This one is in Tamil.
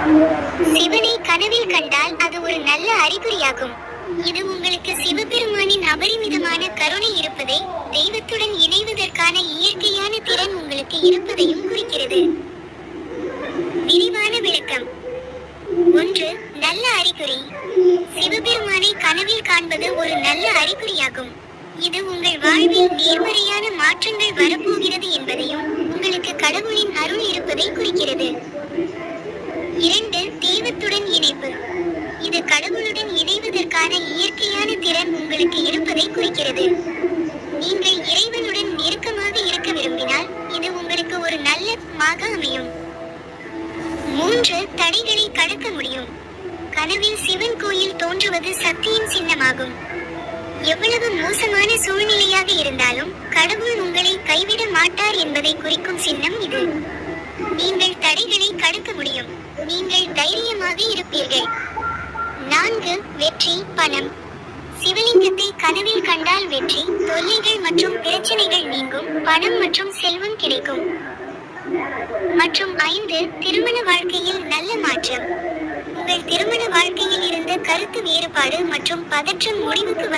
சிவனை கனவில் கண்டால் அது ஒரு நல்ல அறிகுறியாகும். இது உங்களுக்கு சிவபெருமானின் அபரிமிதமான கருணை இருப்பதை, தெய்வத்துடன் இணைவதற்கான இயற்கையான திறன் உங்களுக்கு இருப்பதையும் குறிக்கிறது. விரிவான விளக்கம். 1. நல்ல அறிகுறி. சிவபெருமானை கனவில் காண்பது ஒரு நல்ல அறிகுறியாகும். இது உங்கள் வாழ்வில் நேர்மறையான மாற்றங்கள் வரப்போகிறது என்பதையும், உங்களுக்கு கடவுளின் அருள் இருப்பதை குறிக்கிறது. 2. தெய்வத்துடன் இணைப்பு. இது கடவுளுடன் இணைவதற்கான இயற்கையான திறன் உங்களுக்கு இருப்பதை குறிக்கிறது. நீங்கள் இறைவனுடன் நெருக்கமாக இருக்க விரும்பினால் இது உங்களுக்கு ஒரு நல்ல மாக அமையும். 3. தடைகளை கடக்க முடியும். கனவில் சிவன் கோயில் தோன்றுவது சக்தியின் சின்னமாகும். எவ்வளவு மோசமான சூழ்நிலையாக இருந்தாலும் கடவுள் உங்களை கைவிட மாட்டார் என்பதை குறிக்கும் சின்னம் இது. நீங்கள் தடைகளை கடக்க முடியும். நீங்கள் தைரியமாக இருப்பீர்கள். 4. வெற்றி, பணம். சிவலிங்கத்தை கனவில் கண்டால் வெற்றி, தொல்லைகள் மற்றும் பிரச்சனைகள் நீங்கும், பணம் மற்றும் செல்வம் கிடைக்கும். மற்றும் 5. திருமண வாழ்க்கையில் நல்ல மாற்றம். உங்கள் திருமண வாழ்க்கையில் இருந்த கருத்து வேறுபாடு மற்றும் பதற்றம் முடிவுக்கு